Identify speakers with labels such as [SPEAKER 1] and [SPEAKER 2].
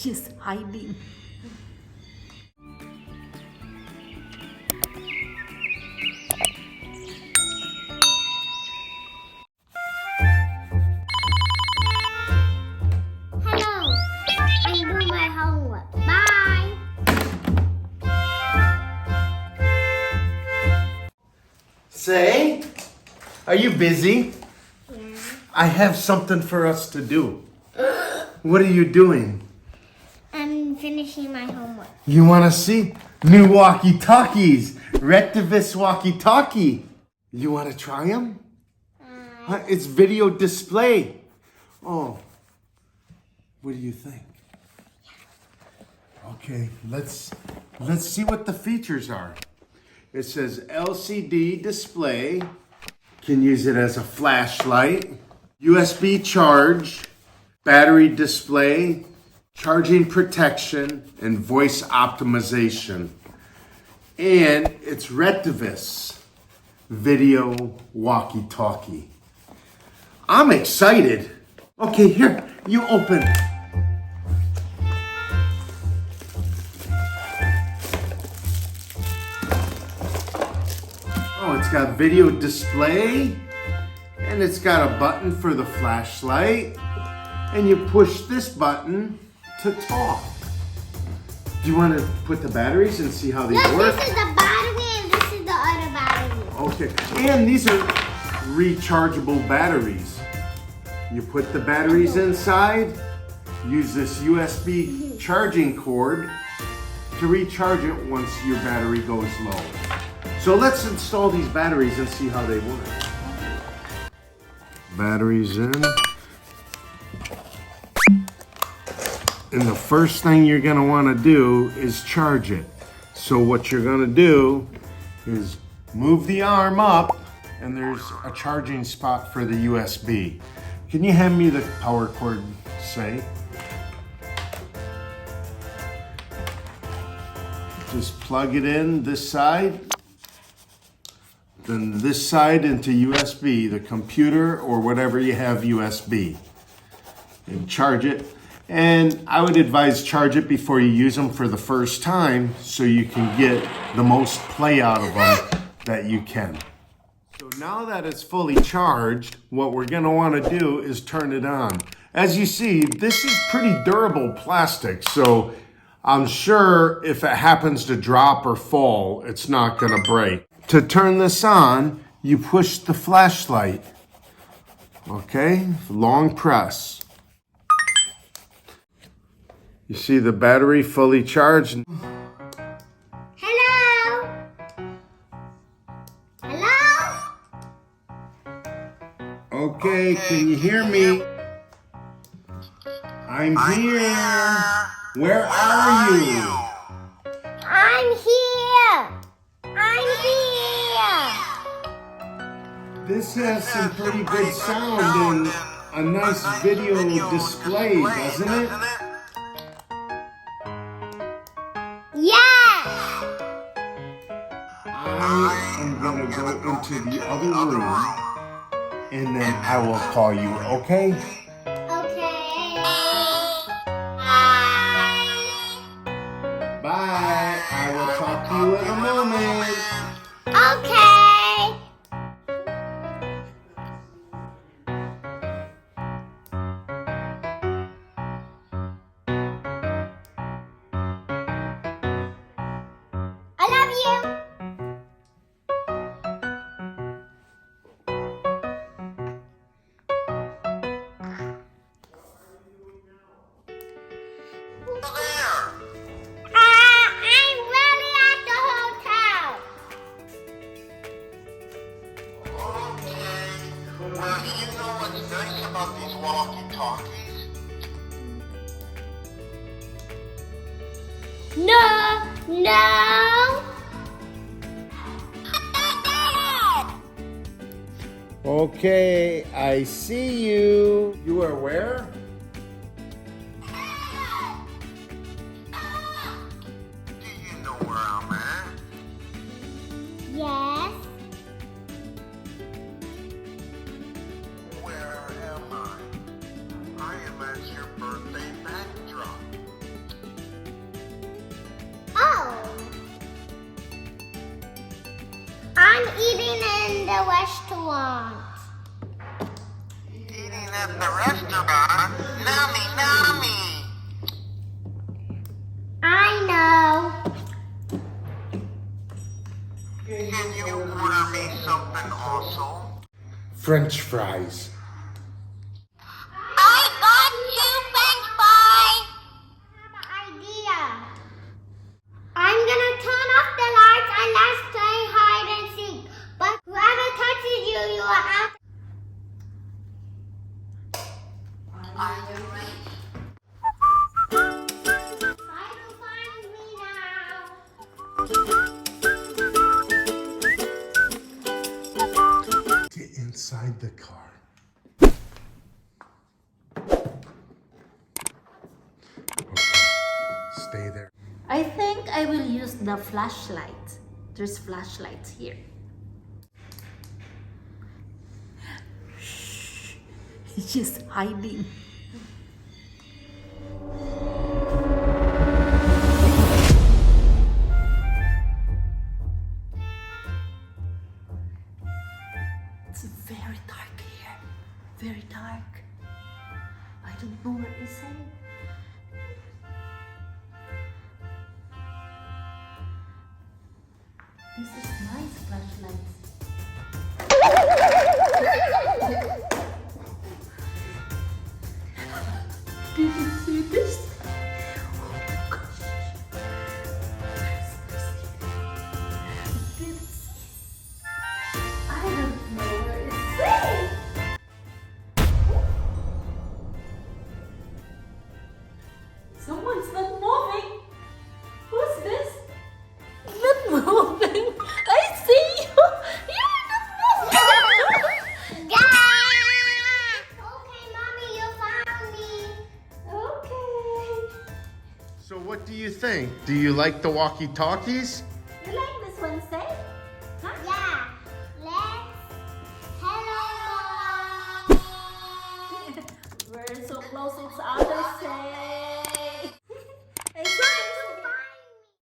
[SPEAKER 1] She's hiding.
[SPEAKER 2] Hello, I'm doing my homework. Bye.
[SPEAKER 3] Say, are you busy?
[SPEAKER 2] Yeah.
[SPEAKER 3] I have something for us to do. What are you doing?
[SPEAKER 2] I'm finishing my homework.
[SPEAKER 3] You want to see? New walkie-talkies. Retevis Walkie Talkie. You want to try them? It's video display. Oh, what do you think? Okay, let's see what the features are. It says LCD display. Can use it as a flashlight. USB charge, battery display, charging protection, and voice optimization. And it's Retevis video walkie-talkie. I'm excited. Okay, here, you open. Oh, it's got video display, and it's got a button for the flashlight, and you push this button to talk. Do you want to put the batteries and see how they work?
[SPEAKER 2] This is the battery and this is the other battery.
[SPEAKER 3] Okay, and these are rechargeable batteries. You put the batteries inside, use this USB charging cord to recharge it once your battery goes low. So let's install these batteries and see how they work. Batteries in. And the first thing you're gonna wanna do is charge it. So what you're gonna do is move the arm up, and there's a charging spot for the USB. Can you hand me the power cord, Say? Just plug it in this side, then this side into USB, the computer or whatever you have USB, and charge it. And I would advise charge it before you use them for the first time so you can get the most play out of them that you can. So now that it's fully charged, what we're gonna wanna do is turn it on. As you see, this is pretty durable plastic, so I'm sure if it happens to drop or fall, it's not gonna break. To turn this on, you push the flashlight. Okay, long press. You see the battery fully charged.
[SPEAKER 2] Hello? Hello?
[SPEAKER 3] Okay, can you hear me? I'm here. Where are you?
[SPEAKER 2] I'm here. I'm here.
[SPEAKER 3] This has some pretty good sound and a nice video display, doesn't it?
[SPEAKER 2] Yes.
[SPEAKER 3] I am gonna go into the other room and then I will call you, okay?
[SPEAKER 2] Okay.
[SPEAKER 3] Bye. I will talk to you in a moment.
[SPEAKER 2] Okay. I love you. I'm really at the hotel.
[SPEAKER 4] Okay. Well, you know what's nice about these walkie-talkies?
[SPEAKER 2] No.
[SPEAKER 3] Okay, I see you. You are where?
[SPEAKER 4] Do you know where I'm at?
[SPEAKER 2] Yes.
[SPEAKER 4] Where am I? I am at your birthday backdrop.
[SPEAKER 2] the restaurant.
[SPEAKER 4] Eating at the restaurant? Nummy, nummy.
[SPEAKER 2] I know.
[SPEAKER 4] Can you order me something also?
[SPEAKER 3] French fries.
[SPEAKER 4] I got you, French fries.
[SPEAKER 2] I have an idea. I'm gonna turn off the lights and let's play hide and seek. But whoever touches you, you are out.
[SPEAKER 4] Are you ready?
[SPEAKER 2] Try to find me now.
[SPEAKER 3] Get inside the car. Okay. Stay there.
[SPEAKER 1] I think I will use the flashlight. There's flashlights here. Shh. He's just hiding. It's very dark here. Very dark. I don't know where he's heading. This is nice flashlights. Did you see this? Oh my gosh. Did you see? I don't know where it's saying. Someone's not moving. Who's this? Not moving. I see you. You're not moving.
[SPEAKER 2] Okay, Mommy, you found me.
[SPEAKER 1] Okay.
[SPEAKER 3] So what do you think? Do you like the walkie-talkies?
[SPEAKER 1] You like the